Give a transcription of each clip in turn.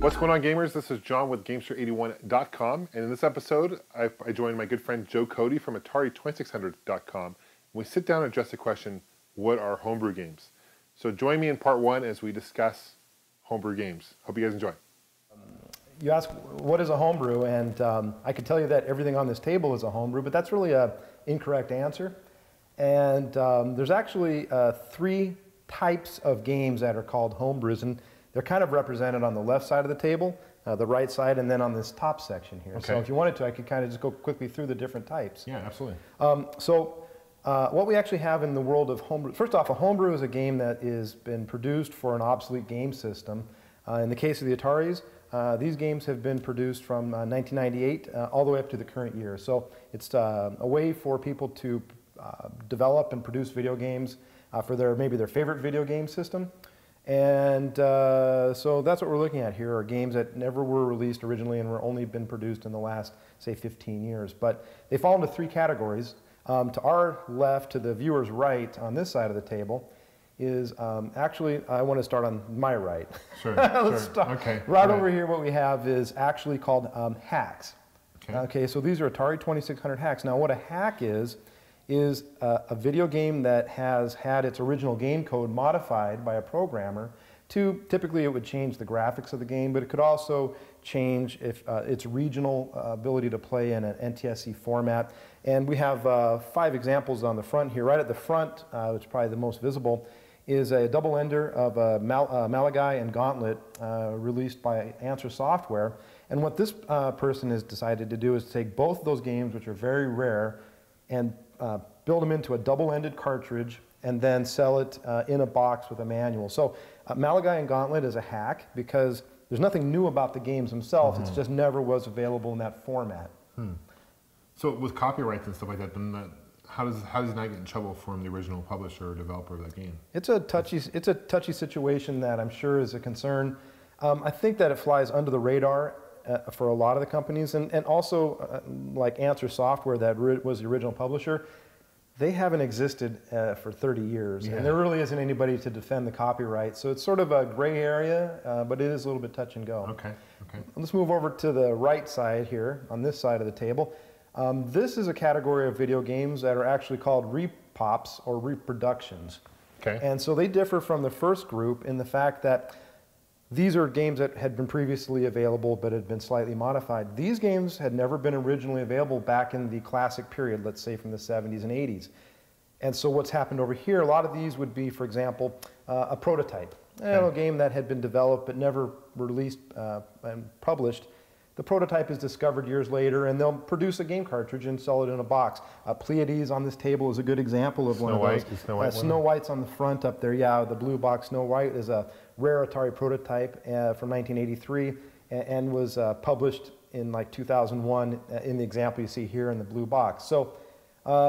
What's going on, gamers? This is John with Gamester81.com, and in this episode, I joined my good friend Joe Cody from Atari2600.com. We sit down and address the question, what are homebrew games? So join me in part one as we discuss homebrew games. Hope you guys enjoy. You ask, what is a homebrew? And I can tell you that everything on this table is a homebrew, but that's really an incorrect answer. And there's actually three types of games that are called homebrews, and they're kind of represented on the left side of the table, the right side, and then on this top section here. Okay. So if you wanted to, I could kind of just go quickly through the different types. Yeah, absolutely. What we actually have in the world of homebrew, first off, a homebrew is a game that has been produced for an obsolete game system. In the case of the Ataris, these games have been produced from 1998 all the way up to the current year. So it's a way for people to develop and produce video games for maybe their favorite video game system. And so that's what we're looking at here, are games that never were released originally and were only been produced in the last, say, 15 years. But they fall into three categories. To our left, to the viewer's right, on this side of the table, is actually, I want to start on my right. Sure, Let's sure. start. Okay. Right over here, what we have is actually called hacks. Okay, so these are Atari 2600 hacks. Now, what a hack is a video game that has had its original game code modified by a programmer to, typically it would change the graphics of the game, but it could also change its regional ability to play in an NTSC format. And we have 5 examples on the front here. Right at the front, which is probably the most visible, is a double ender of Malagai and Gauntlet released by Answer Software. And what this person has decided to do is take both of those games, which are very rare, and build them into a double-ended cartridge and then sell it in a box with a manual. So Malagai and Gauntlet is a hack because there's nothing new about the games themselves. It's just never was available in that format. So with copyrights and stuff like that, then how does it not get in trouble from the original publisher or developer of that game? It's a touchy situation that I'm sure is a concern. I think that it flies under the radar for a lot of the companies, and also like Answer Software, that was the original publisher. They haven't existed for 30 years, and there really isn't anybody to defend the copyright. So it's sort of a gray area, but it is a little bit touch and go. Okay. Let's move over to the right side here, on this side of the table. This is a category of video games that are actually called repops or reproductions. Okay. And so they differ from the first group in the fact that these are games that had been previously available but had been slightly modified. These games had never been originally available back in the classic period, let's say from the 70s and 80s. And so what's happened over here, a lot of these would be, for example, a prototype. A game that had been developed but never released and published. The prototype is discovered years later, and they'll produce a game cartridge and sell it in a box. Pleiades on this table is a good example of one of those. Snow White's on the front up there, the blue box. Snow White is a rare Atari prototype from 1983 and was published in like 2001 in the example you see here in the blue box. So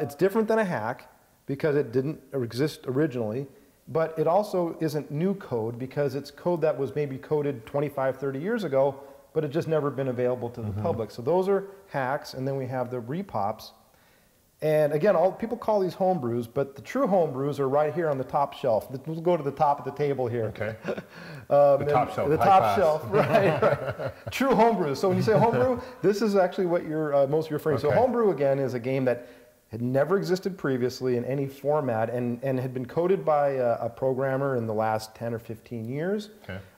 it's different than a hack because it didn't exist originally, but it also isn't new code because it's code that was maybe coded 25, 30 years ago, but it just never been available to the public. So those are hacks, and then we have the repops. And again, people call these homebrews, but the true homebrews are right here on the top shelf. We'll go to the top of the table here. Okay. The top shelf. The top shelf, right. True homebrews. So when you say homebrew, this is actually what you're most referring to. So homebrew, again, is a game that had never existed previously in any format and had been coded by a programmer in the last 10 or 15 years.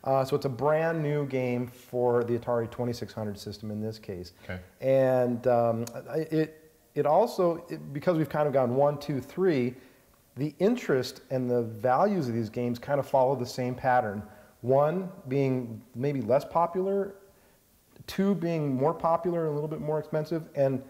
So it's a brand new game for the Atari 2600 system in this case. And it also, because we've kind of gone 1, 2, 3, the interest and the values of these games kind of follow the same pattern. 1 being maybe less popular, 2 being more popular and a little bit more expensive, and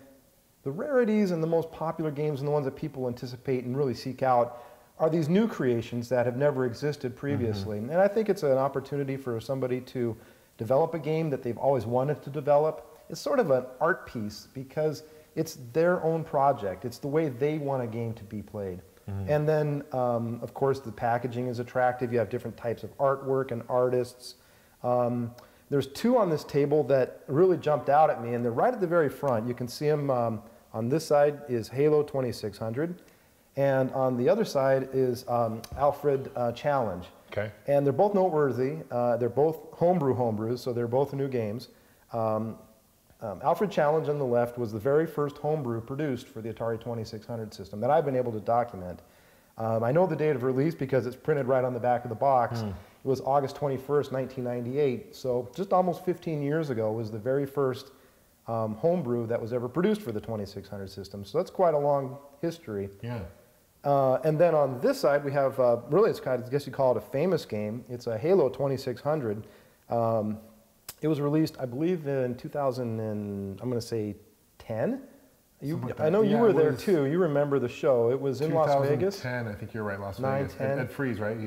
the rarities and the most popular games and the ones that people anticipate and really seek out are these new creations that have never existed previously. And I think it's an opportunity for somebody to develop a game that they've always wanted to develop. It's sort of an art piece because it's their own project. It's the way they want a game to be played. And then, of course, the packaging is attractive. You have different types of artwork and artists. There's 2 on this table that really jumped out at me, and they're right at the very front. You can see them on this side is Halo 2600, and on the other side is Alfred Challenge. Okay. And they're both noteworthy. They're both homebrews, so they're both new games. Alfred Challenge on the left was the very first homebrew produced for the Atari 2600 system that I've been able to document. I know the date of release because it's printed right on the back of the box. It was August 21st, 1998. So just almost 15 years ago was the very first homebrew that was ever produced for the 2600 system. So that's quite a long history. Yeah. And then on this side we have, really it's kind of, I guess you call it a famous game. It's a Halo 2600. It was released, I believe, in 2000 and, I'm going to say 10? I know you were there too. You remember the show. It was in Las Vegas. 2010, I think you're right, Las Vegas. 9/10. Ed Freeze, right?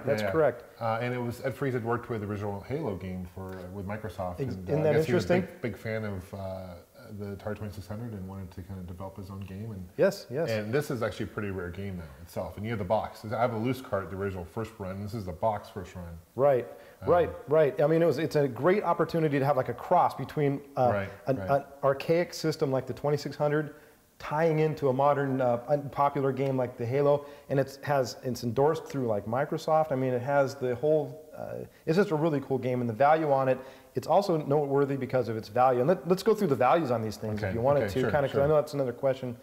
That's correct. And it was Ed Freeze had worked with the original Halo game with Microsoft. Isn't that interesting? He was a big fan of the Atari 2600 and wanted to kind of develop his own game. And yes. And this is actually a pretty rare game now itself. And you have the box. I have a loose cart, the original first run. This is the box first run. Right. I mean, it's a great opportunity to have like a cross between an archaic system like the 2600 tying into a modern popular game like the Halo, and it's endorsed through like Microsoft. I mean, it has the whole, it's just a really cool game, and the value on it, it's also noteworthy because of its value. And let's go through the values on these things if you wanted to, kind of, because I know that's another question.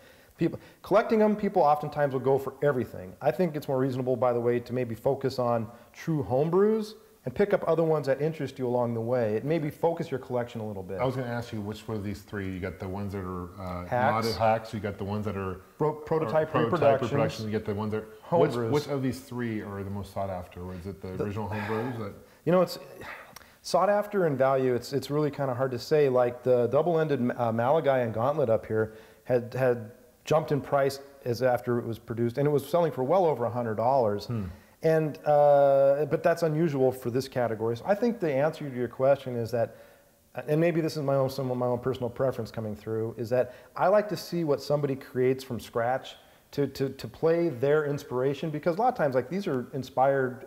Collecting them, people oftentimes will go for everything. I think it's more reasonable, by the way, to maybe focus on true homebrews and pick up other ones that interest you along the way. It maybe focus your collection a little bit. I was going to ask you which one of these three. You got the ones that are hacks. not hacks. You got the ones that are prototype reproductions. You get the ones that which of these three are the most sought after? Is it the original homebrews? You know, it's sought after in value. It's really kind of hard to say. Like the double-ended Malagai and Gauntlet up here had jumped in price as after it was produced, and it was selling for well over $100. And, but that's unusual for this category. So I think the answer to your question is that, and maybe this is some of my own personal preference coming through, is that I like to see what somebody creates from scratch to play their inspiration, because a lot of times like these are inspired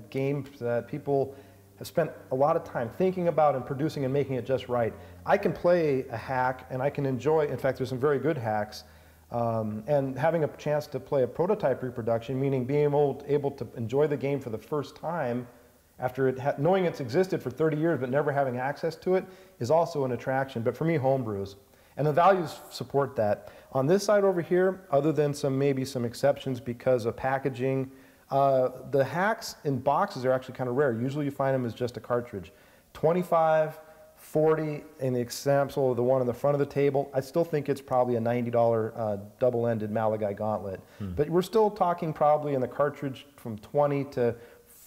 games that people have spent a lot of time thinking about and producing and making it just right. I can play a hack and I can enjoy, in fact there's some very good hacks, and having a chance to play a prototype reproduction, meaning being able to enjoy the game for the first time after knowing it's existed for 30 years but never having access to it, is also an attraction. But for me, homebrews. And the values support that. On this side over here, other than maybe some exceptions because of packaging, the hacks in boxes are actually kind of rare. Usually you find them as just a cartridge. 25, 40 in the example of the one on the front of the table. I still think it's probably a $90 double-ended Malagai Gauntlet. But we're still talking probably in the cartridge from $20 to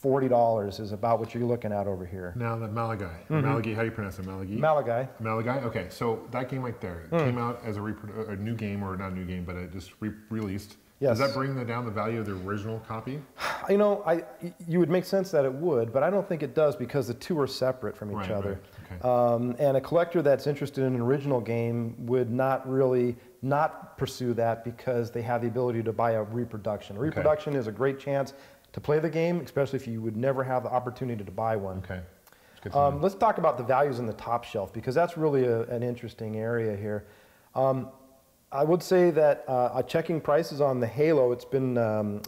$40 is about what you're looking at over here. Now the Malagai. Malagai, how do you pronounce it? Malagai. Malagai, okay. So that game right there came out as a new game, or not a new game, but it just released. Yes. Does that bring down the value of the original copy? You know, you would make sense that it would, but I don't think it does because the two are separate from each other. Okay. And a collector that's interested in an original game would not pursue that because they have the ability to buy a reproduction. A reproduction is a great chance to play the game, especially if you would never have the opportunity to buy one. Okay. Let's talk about the values in the top shelf, because that's really an interesting area here. I would say that checking prices on the Halo, it's been,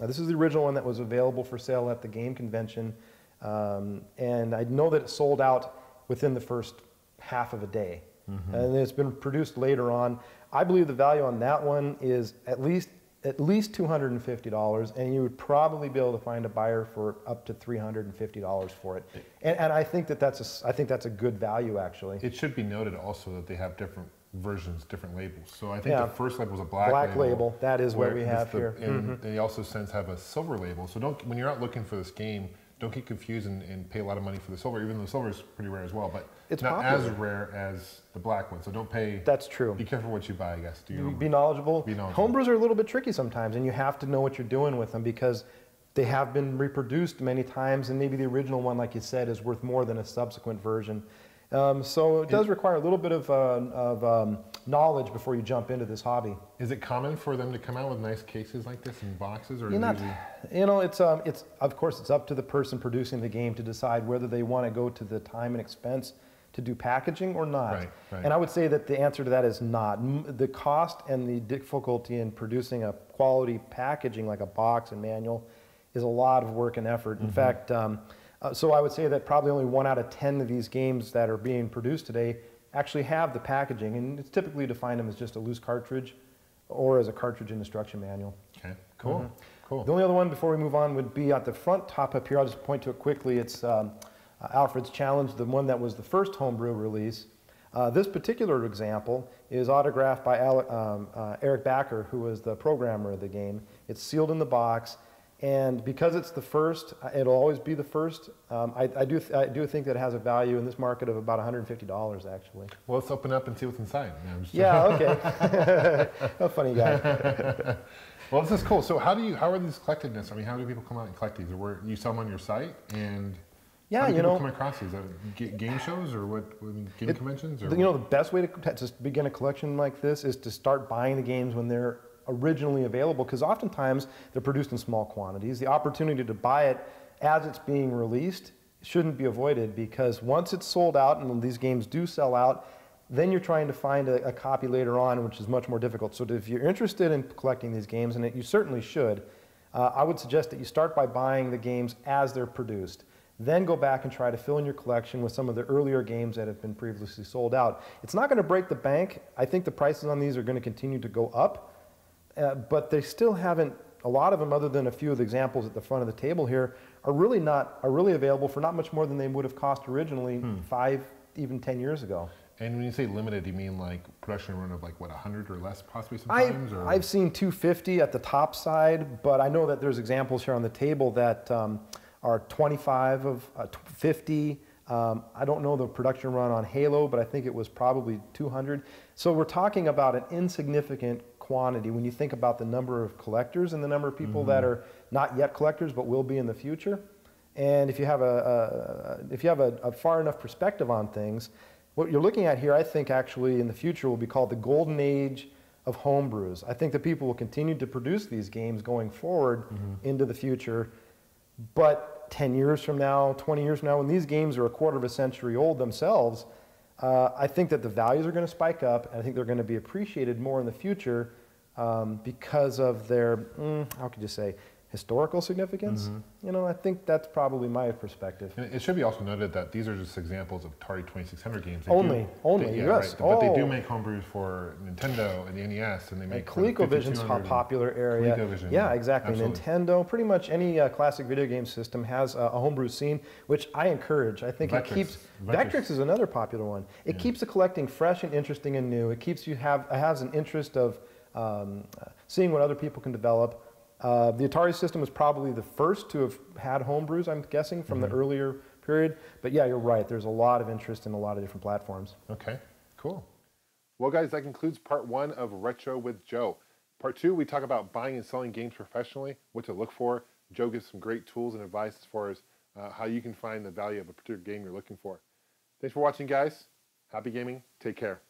this is the original one that was available for sale at the game convention, and I know that it sold out within the first half of a day. And it's been produced later on. I believe the value on that one is at least $250, and you would probably be able to find a buyer for up to $350 for it. And I think that's a good value, actually. It should be noted also that they have different versions, different labels. So I think the first label is a black label. That is what we have here. And they also since have a silver label. So when you're out looking for this game, don't get confused and pay a lot of money for the silver, even though the silver is pretty rare as well, but it's not popular. As rare as the black one. So don't pay. That's true. Be careful what you buy, I guess. Be knowledgeable. Homebrews are a little bit tricky sometimes, and you have to know what you're doing with them because they have been reproduced many times, and maybe the original one, like you said, is worth more than a subsequent version. So it does require a little bit of knowledge before you jump into this hobby. Is it common for them to come out with nice cases like this in boxes, or it's of course it's up to the person producing the game to decide whether they want to go to the time and expense to do packaging or not. Right. And I would say that the answer to that is not. The cost and the difficulty in producing a quality packaging like a box and manual is a lot of work and effort. In fact, so I would say that probably only 1 out of 10 of these games that are being produced today actually have the packaging, and it's typically defined them as just a loose cartridge or as a cartridge instruction manual. Okay, cool, cool. The only other one before we move on would be at the front top up here. I'll just point to it quickly. It's Alfred's Challenge, the one that was the first Homebrew release. This particular example is autographed by Eric Backer, who was the programmer of the game. It's sealed in the box, and because it's the first, it'll always be the first. I do think that it has a value in this market of about $150 actually. Well, let's open up and see what's inside. Yeah, okay. A funny guy. Well, this is cool. So how are these collectedness? I mean, how do people come out and collect these? Or you sell them on your site, and yeah, how do people come across these? Game shows or what? Game conventions? Or you know, the best way to begin a collection like this is to start buying the games when they're originally available, because oftentimes they're produced in small quantities. The opportunity to buy it as it's being released shouldn't be avoided, because once it's sold out, and these games do sell out, then you're trying to find a copy later on, which is much more difficult. So if you're interested in collecting these games, and you certainly should, I would suggest that you start by buying the games as they're produced. Then go back and try to fill in your collection with some of the earlier games that have been previously sold out. It's not going to break the bank. I think the prices on these are going to continue to go up, but they still haven't, a lot of them, other than a few of the examples at the front of the table here, are really available for not much more than they would have cost originally 5, even 10 years ago. And when you say limited, do you mean like production run of like what, 100 or less possibly sometimes? I've seen 250 at the top side, but I know that there's examples here on the table that are 25 of 50. I don't know the production run on Halo, but I think it was probably 200. So we're talking about an insignificant quantity when you think about the number of collectors and the number of people that are not yet collectors but will be in the future. And if you have a far enough perspective on things, what you're looking at here, I think actually in the future will be called the golden age of homebrews. I think that people will continue to produce these games going forward into the future, but 10 years from now, 20 years from now, when these games are a quarter of a century old themselves, I think that the values are going to spike up, and I think they're going to be appreciated more in the future because of their, how could you say, historical significance. You know, I think that's probably my perspective. And it should be also noted that these are just examples of Atari 2600 games. Only, yes. Right. But they do make homebrews for Nintendo and the NES, and they make ColecoVision's a popular area. ColecoVision, yeah, exactly. Absolutely. Nintendo, pretty much any classic video game system has a homebrew scene, which I encourage. I think it keeps. Vectrix is another popular one. It keeps the collecting fresh and interesting and new. It keeps you it has an interest of seeing what other people can develop. The Atari system was probably the first to have had homebrews, I'm guessing, from the earlier period. But yeah, you're right. There's a lot of interest in a lot of different platforms. Okay, cool. Well, guys, that concludes part 1 of Retro with Joe. Part 2, we talk about buying and selling games professionally, what to look for. Joe gives some great tools and advice as far as how you can find the value of a particular game you're looking for. Thanks for watching, guys. Happy gaming. Take care.